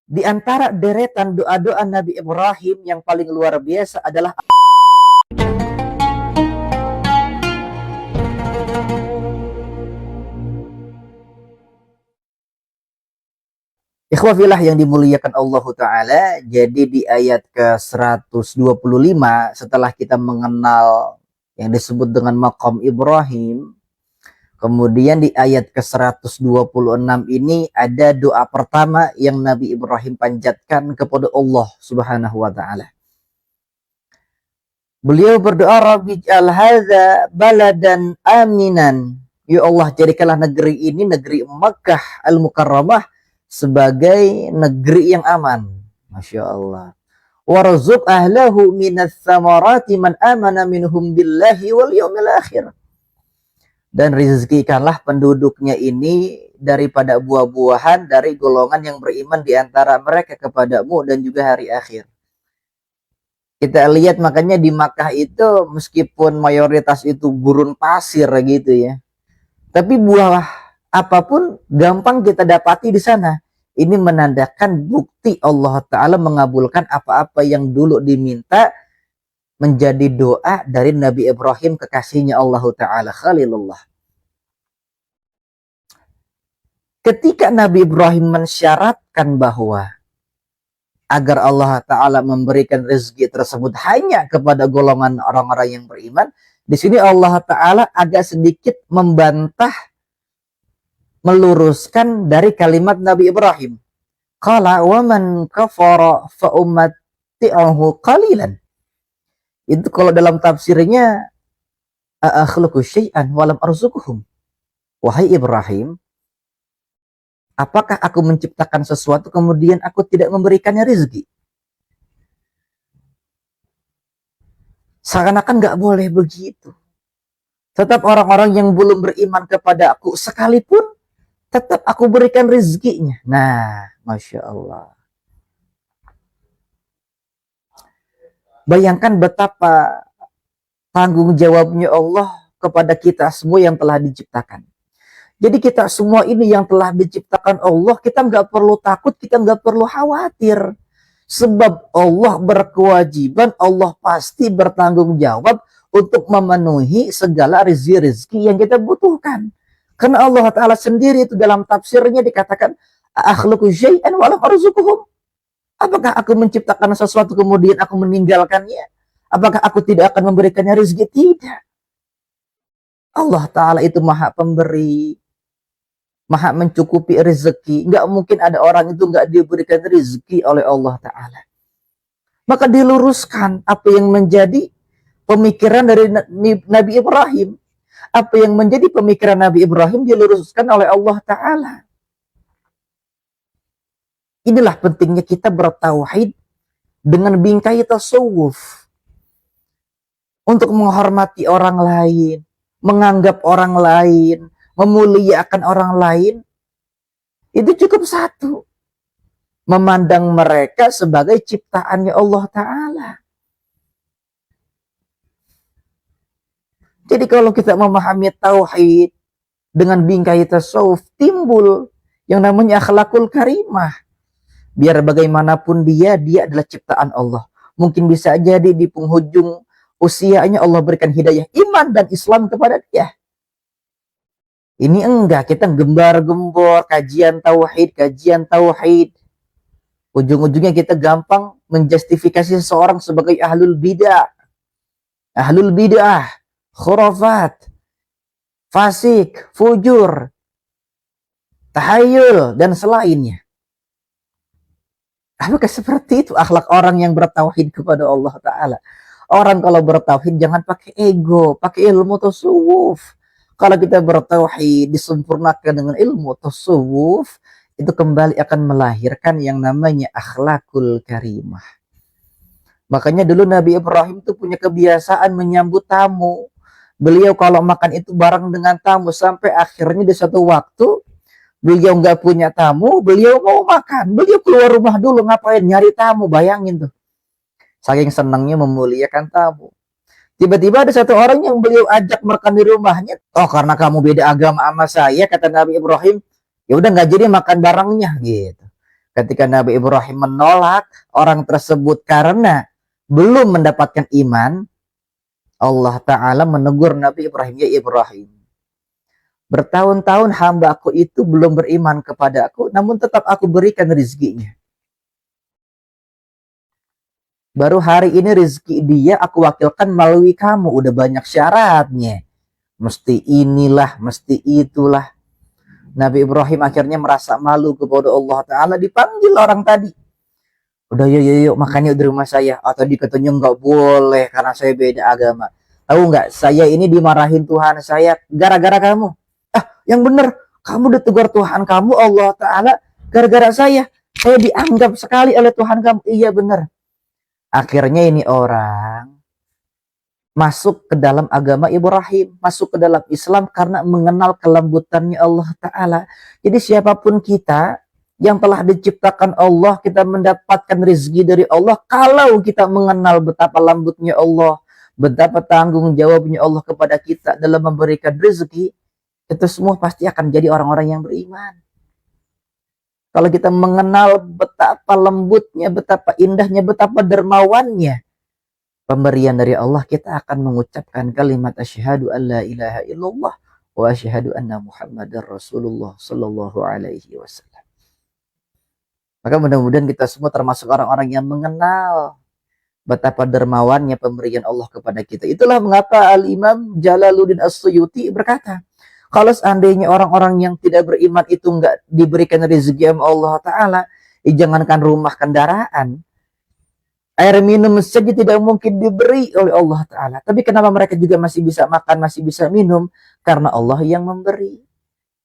Di antara deretan doa-doa Nabi Ibrahim yang paling luar biasa adalah ikhwafillah yang dimuliakan Allah Ta'ala. Jadi di ayat ke-125 setelah kita mengenal yang disebut dengan maqam Ibrahim, kemudian di ayat ke-126 ini ada doa pertama yang Nabi Ibrahim panjatkan kepada Allah Subhanahu wa taala. Beliau berdoa, Rabbi ij'al hadza baladan aminan. Ya Allah, jadikanlah negeri ini, negeri Makkah Al-Mukarramah, sebagai negeri yang aman. Masya Allah. Warzuq ahlahu minas samarati man amana minhum billahi wal yawmil akhir. Dan rezekikanlah penduduknya ini daripada buah-buahan dari golongan yang beriman di antara mereka kepadamu dan juga hari akhir. Kita lihat makanya di Makkah itu meskipun mayoritas itu gurun pasir gitu ya, tapi buah apapun gampang kita dapati di sana. Ini menandakan bukti Allah Ta'ala mengabulkan apa-apa yang dulu diminta menjadi doa dari Nabi Ibrahim, kekasihnya Allah Ta'ala, Khalilullah. Ketika Nabi Ibrahim mensyaratkan bahwa agar Allah Ta'ala memberikan rezeki tersebut hanya kepada golongan orang-orang yang beriman, di sini Allah Ta'ala agak sedikit membantah, meluruskan dari kalimat Nabi Ibrahim. Qala wa man kafara fa umatti'uhu qalilan. Itu kalau dalam tafsirnya, a'akhluqu syai'an wa lam arzuquhum. Wahai Ibrahim, apakah aku menciptakan sesuatu kemudian aku tidak memberikannya rezeki? Seakan-akan nggak boleh begitu. Tetap orang-orang yang belum beriman kepada aku sekalipun, tetap aku berikan rezekinya. Nah, Masya Allah. Bayangkan betapa tanggung jawabnya Allah kepada kita semua yang telah diciptakan. Jadi kita semua ini yang telah diciptakan Allah, kita nggak perlu takut, kita nggak perlu khawatir. Sebab Allah berkewajiban, Allah pasti bertanggung jawab untuk memenuhi segala rezeki yang kita butuhkan. Karena Allah Ta'ala sendiri itu dalam tafsirnya dikatakan, akhluqu syai'an wa lam arzuquhum. Apakah aku menciptakan sesuatu kemudian aku meninggalkannya? Apakah aku tidak akan memberikannya rezeki? Tidak. Allah Ta'ala itu maha pemberi, maha mencukupi rezeki. Nggak mungkin ada orang itu nggak diberikan rezeki oleh Allah Ta'ala. Maka diluruskan apa yang menjadi pemikiran dari Nabi Ibrahim. Apa yang menjadi pemikiran Nabi Ibrahim diluruskan oleh Allah Ta'ala. Inilah pentingnya kita bertauhid dengan bingkai tasawuf. Untuk menghormati orang lain, menganggap orang lain, memuliakan orang lain, itu cukup satu. Memandang mereka sebagai ciptaannya Allah Ta'ala. Jadi kalau kita memahami tauhid dengan bingkai tasawuf, timbul yang namanya akhlakul karimah. Biar bagaimanapun dia adalah ciptaan Allah. Mungkin bisa jadi di penghujung usianya Allah berikan hidayah iman dan Islam kepada dia. Ini enggak, kita gembar-gembor kajian tauhid. Ujung-ujungnya kita gampang menjustifikasi seseorang sebagai ahlul bid'ah, khurafat, fasik, fujur, tahayul, dan selainnya. Apakah seperti itu akhlak orang yang bertauhid kepada Allah Ta'ala? Orang kalau bertauhid jangan pakai ego, pakai ilmu tasawuf. Kalau kita bertauhid disempurnakan dengan ilmu tasawuf, itu kembali akan melahirkan yang namanya akhlakul karimah. Makanya dulu Nabi Ibrahim itu punya kebiasaan menyambut tamu. Beliau kalau makan itu bareng dengan tamu, sampai akhirnya di suatu waktu beliau nggak punya tamu, beliau mau makan, beliau keluar rumah dulu, ngapain? Nyari tamu, bayangin tuh. Saking senangnya memuliakan tamu. Tiba-tiba ada satu orang yang beliau ajak makan di rumahnya. Oh, karena kamu beda agama sama saya, kata Nabi Ibrahim, ya udah nggak jadi makan barengnya gitu. Ketika Nabi Ibrahim menolak orang tersebut karena belum mendapatkan iman, Allah Ta'ala menegur Nabi Ibrahim, ya Ibrahim, bertahun-tahun hamba aku itu belum beriman kepada aku, namun tetap aku berikan rizkinya. Baru hari ini rizki dia aku wakilkan melalui kamu, udah banyak syaratnya. Mesti inilah, mesti itulah. Nabi Ibrahim akhirnya merasa malu kepada Allah Ta'ala, dipanggil orang tadi. Udah yuk makannya di rumah saya. Atau dikatanya nggak boleh karena saya beda agama. Tahu nggak, saya ini dimarahin Tuhan saya gara-gara kamu. Yang benar, kamu ditegur Tuhan kamu, Allah Ta'ala, gara-gara saya dianggap sekali oleh Tuhan kamu. Iya benar. Akhirnya ini orang masuk ke dalam agama Ibrahim, masuk ke dalam Islam karena mengenal kelembutannya Allah Ta'ala. Jadi siapapun kita yang telah diciptakan Allah, kita mendapatkan rezeki dari Allah, kalau kita mengenal betapa lembutnya Allah, betapa tanggung jawabnya Allah kepada kita dalam memberikan rezeki, itu semua pasti akan jadi orang-orang yang beriman. Kalau kita mengenal betapa lembutnya, betapa indahnya, betapa dermawannya pemberian dari Allah, kita akan mengucapkan kalimat asyhadu an la ilaha illallah wa asyhadu anna Muhammadar Rasulullah sallallahu alaihi wasallam. Maka mudah-mudahan kita semua termasuk orang-orang yang mengenal betapa dermawannya pemberian Allah kepada kita. Itulah mengapa Al-Imam Jalaluddin As-Suyuti berkata, kalau seandainya orang-orang yang tidak beriman itu enggak diberikan rezeki Allah Ta'ala, jangankan rumah kendaraan, air minum saja tidak mungkin diberi oleh Allah Ta'ala. Tapi kenapa mereka juga masih bisa makan, masih bisa minum? Karena Allah yang memberi.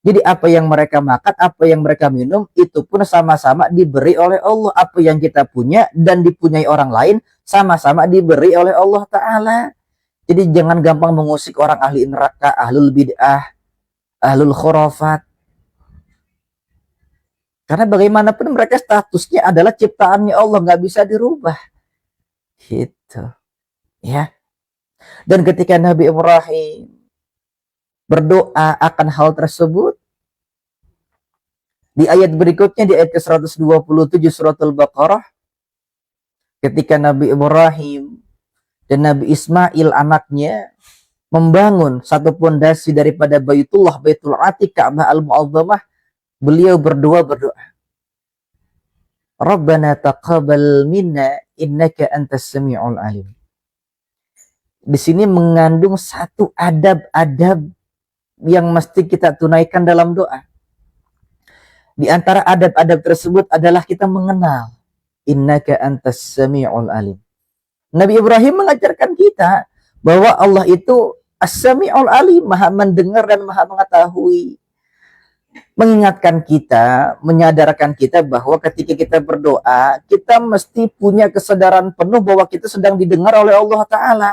Jadi apa yang mereka makan, apa yang mereka minum, itu pun sama-sama diberi oleh Allah. Apa yang kita punya dan dipunyai orang lain, sama-sama diberi oleh Allah Ta'ala. Jadi jangan gampang mengusik orang ahli neraka, ahlul bid'ah, ahlul khurafat. Karena bagaimanapun mereka statusnya adalah ciptaannya Allah, nggak bisa dirubah. Gitu. Ya. Dan ketika Nabi Ibrahim berdoa akan hal tersebut, di ayat berikutnya, di ayat ke-127 surat Al-Baqarah, ketika Nabi Ibrahim dan Nabi Ismail anaknya membangun satu pondasi daripada Baitullah, Baitul Atiq, Ka'bah Al-Mu'azzamah, beliau berdoa, Rabbana taqabbal minna innaka antas sami'ul alim. Di sini mengandung satu adab-adab yang mesti kita tunaikan dalam doa. Di antara adab-adab tersebut adalah kita mengenal innaka antas sami'ul alim. Nabi Ibrahim mengajarkan kita bahwa Allah itu as-sami'ul alim, maha mendengar dan maha mengetahui. Mengingatkan kita, menyadarkan kita bahwa ketika kita berdoa, kita mesti punya kesadaran penuh bahwa kita sedang didengar oleh Allah Ta'ala.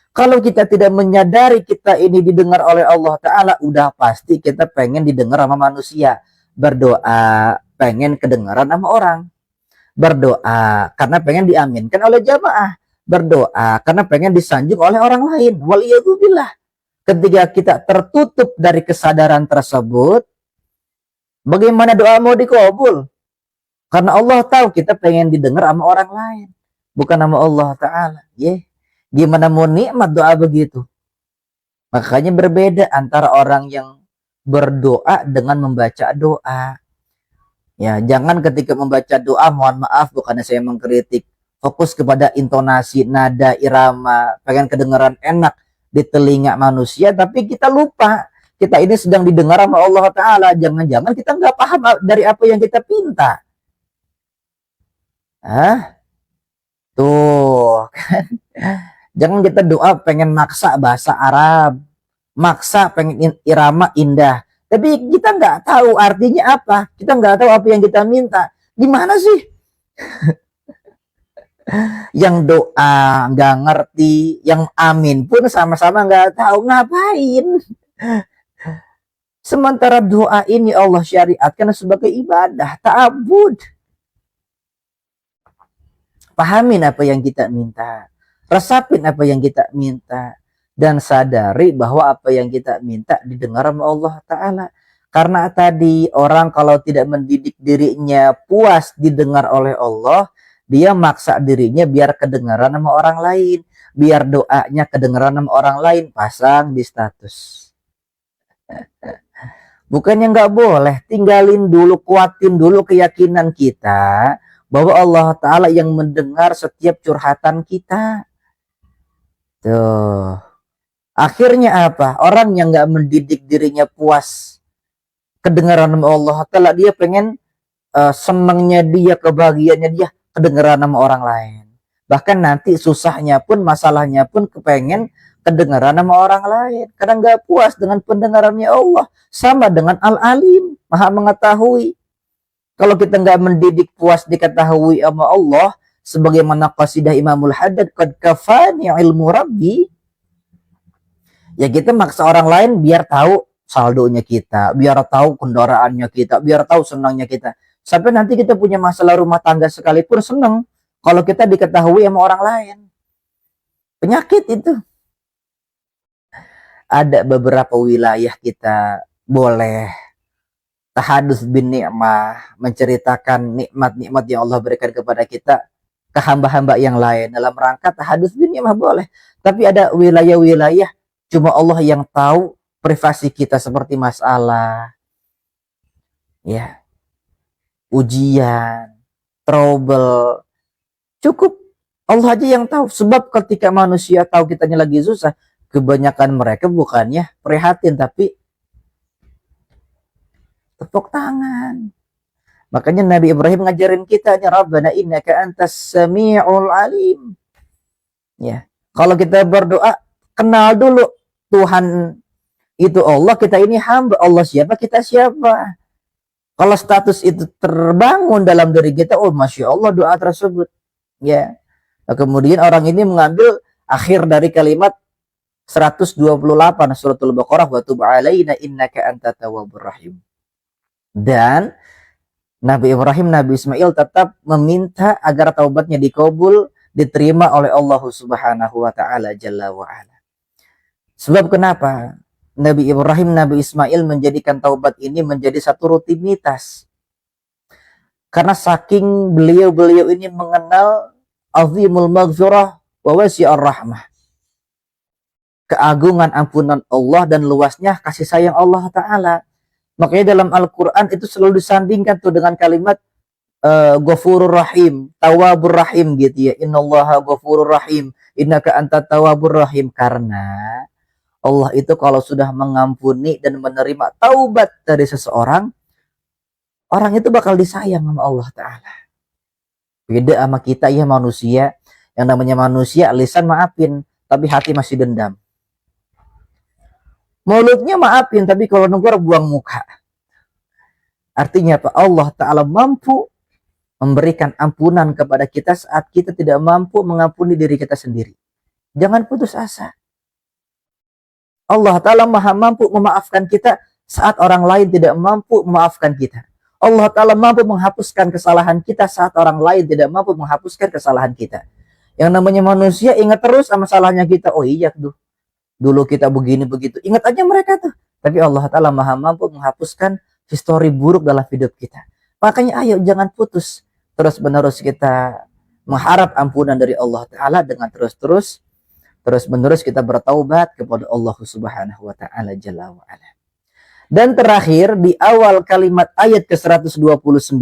Kalau kita tidak menyadari kita ini didengar oleh Allah Ta'ala, udah pasti kita pengen didengar sama manusia. Berdoa, pengen kedengaran sama orang. Berdoa karena pengen diaminkan oleh jamaah. Berdoa karena pengen disanjung oleh orang lain. Waliyadzubillah. Ketika kita tertutup dari kesadaran tersebut, bagaimana doa mau dikabul? Karena Allah tahu kita pengen didengar sama orang lain, bukan sama Allah Ta'ala. Gimana mau nikmat doa begitu? Makanya berbeda antara orang yang berdoa dengan membaca doa. Ya, jangan ketika membaca doa, mohon maaf, bukannya saya mengkritik, fokus kepada intonasi, nada, irama, pengen kedengaran enak di telinga manusia, tapi kita lupa kita ini sedang didengar sama Allah Ta'ala. Jangan-jangan kita nggak paham dari apa yang kita pinta. Tuh kan. Jangan kita doa pengen maksa bahasa Arab, maksa pengen irama indah, tapi kita nggak tahu artinya apa, kita nggak tahu apa yang kita minta. Gimana sih? Yang doa nggak ngerti, yang amin pun sama-sama nggak tahu, ngapain? Sementara doa ini Allah syariatkan sebagai ibadah, ta'abud. Pahamin apa yang kita minta, resapin apa yang kita minta, dan sadari bahwa apa yang kita minta didengar sama Allah Ta'ala. Karena tadi orang kalau tidak mendidik dirinya puas didengar oleh Allah, dia maksa dirinya biar kedengaran sama orang lain, biar doanya kedengaran sama orang lain, pasang di status. Bukannya nggak boleh, tinggalin dulu, kuatin dulu keyakinan kita bahwa Allah Ta'ala yang mendengar setiap curhatan kita. Tuh. Akhirnya apa? Orang yang nggak mendidik dirinya puas kedengaran sama Allah Ta'ala, dia pengen senangnya dia, kebahagiaannya dia kedengaran sama orang lain. Bahkan nanti susahnya pun, masalahnya pun kepengen kedengaran sama orang lain. Karena nggak puas dengan pendengarannya Allah. Sama dengan Al-Alim, Maha mengetahui. Kalau kita nggak mendidik puas diketahui sama Allah, sebagaimana qasidah Imamul Haddad, qad kafani ilmu rabbi, ya kita maksa orang lain biar tahu saldonya kita, biar tahu kendaraannya kita, biar tahu senangnya kita. Sampai nanti kita punya masalah rumah tangga sekalipun senang kalau kita diketahui sama orang lain. Penyakit itu. Ada beberapa wilayah kita boleh tahadus bin ni'mah, menceritakan nikmat-nikmat yang Allah berikan kepada kita ke hamba-hamba yang lain dalam rangka tahadus bin ni'mah boleh. Tapi ada wilayah-wilayah cuma Allah yang tahu privasi kita, seperti masalah, ya, ujian, trouble, cukup Allah aja yang tahu. Sebab ketika manusia tahu kitanya lagi susah, kebanyakan mereka bukannya prihatin tapi tepuk tangan. Makanya Nabi Ibrahim ngajarin kita, Rabbana innaka antas sami'ul alim. Ya, kalau kita berdoa, kenal dulu Tuhan itu Allah, kita ini hamba. Allah siapa, kita siapa. Kalau status itu terbangun dalam diri kita, oh Masya Allah doa tersebut. Ya. Nah, kemudian orang ini mengambil akhir dari kalimat 128 suratul Baqarah, wa tub alaina innaka antat tawwabur rahim. Dan Nabi Ibrahim, Nabi Ismail tetap meminta agar taubatnya dikabul, diterima oleh Allah Subhanahu wa taala Jalla wa ala. Sebab kenapa? Nabi Ibrahim, Nabi Ismail menjadikan taubat ini menjadi satu rutinitas. Karena saking beliau-beliau ini mengenal azimul maghfirah wa wasi'ar rahmah. Keagungan ampunan Allah dan luasnya kasih sayang Allah Ta'ala. Makanya dalam Al-Quran itu selalu disandingkan tuh dengan kalimat Ghafurur Rahim, Tawwabur Rahim gitu ya. Innallaha Ghafurur Rahim, innaka antat tawwabur rahim. Karena Allah itu kalau sudah mengampuni dan menerima taubat dari seseorang, orang itu bakal disayang sama Allah Ta'ala. Beda sama kita ya manusia. Yang namanya manusia, lisan maafin, tapi hati masih dendam. Mulutnya maafin, tapi kalau negor buang muka. Artinya apa? Allah Ta'ala mampu memberikan ampunan kepada kita saat kita tidak mampu mengampuni diri kita sendiri. Jangan putus asa. Allah Ta'ala maha mampu memaafkan kita saat orang lain tidak mampu memaafkan kita. Allah Ta'ala mampu menghapuskan kesalahan kita saat orang lain tidak mampu menghapuskan kesalahan kita. Yang namanya manusia ingat terus sama salahnya kita. Oh iya tuh, dulu kita begini begitu. Ingat aja mereka tuh. Tapi Allah Ta'ala maha mampu menghapuskan histori buruk dalam hidup kita. Makanya ayo jangan putus. Terus menerus kita mengharap ampunan dari Allah Ta'ala dengan terus menerus kita bertaubat kepada Allah Subhanahu wa Ta'ala Jalla wa ala. Dan terakhir di awal kalimat ayat ke-129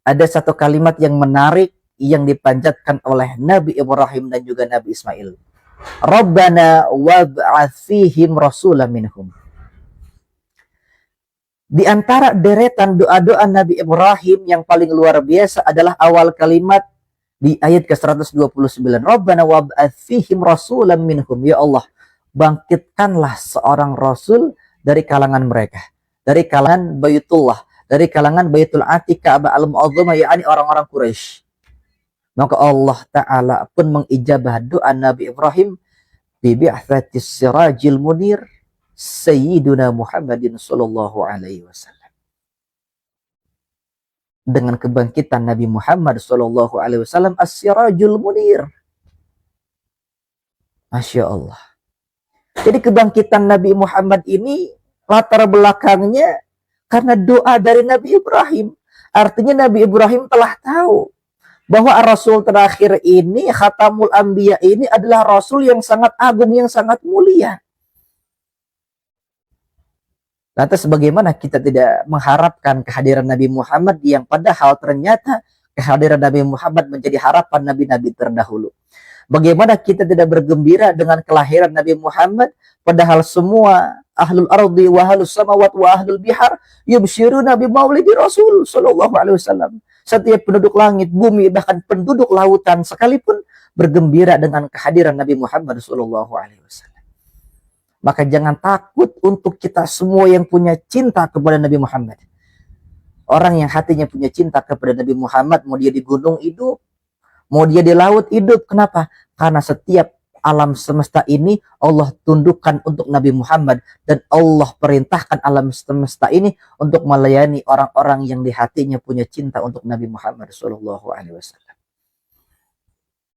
ada satu kalimat yang menarik yang dipanjatkan oleh Nabi Ibrahim dan juga Nabi Ismail. Rabbana wab'ats fihim rasulan minhum. Di antara deretan doa-doa Nabi Ibrahim yang paling luar biasa adalah awal kalimat di ayat ke-129. Rabbana wab'ats fihim rasulan minhum. Ya Allah, bangkitkanlah seorang rasul dari kalangan mereka. Dari kalangan Baitullah, dari kalangan Baitul Atiq, Ka'bah al-Mu'azzamah, yakni orang-orang Quraisy. Maka Allah Ta'ala pun mengijabah doa Nabi Ibrahim bi bi'tsatis sirajil munir Sayyiduna Muhammadin sallallahu alaihi wasallam. Dengan kebangkitan Nabi Muhammad sallallahu alaihi wasallam as-sirajul munir. Masya Allah. Jadi kebangkitan Nabi Muhammad ini latar belakangnya karena doa dari Nabi Ibrahim. Artinya Nabi Ibrahim telah tahu bahwa Rasul terakhir ini, Khatamul Anbiya ini adalah Rasul yang sangat agung, yang sangat mulia. Lantas bagaimana kita tidak mengharapkan kehadiran Nabi Muhammad yang padahal ternyata kehadiran Nabi Muhammad menjadi harapan nabi-nabi terdahulu. Bagaimana kita tidak bergembira dengan kelahiran Nabi Muhammad padahal semua ahlul ardi wa ahlus samawat wa ahlul bihar yubsyiruna bi maulidi Rasul sallallahu alaihi wasallam. Setiap penduduk langit, bumi, bahkan penduduk lautan sekalipun bergembira dengan kehadiran Nabi Muhammad sallallahu alaihi wasallam. Maka jangan takut untuk kita semua yang punya cinta kepada Nabi Muhammad. Orang yang hatinya punya cinta kepada Nabi Muhammad, mau dia di gunung hidup, mau dia di laut hidup. Kenapa? Karena setiap alam semesta ini Allah tundukkan untuk Nabi Muhammad, dan Allah perintahkan alam semesta ini untuk melayani orang-orang yang di hatinya punya cinta untuk Nabi Muhammad SAW.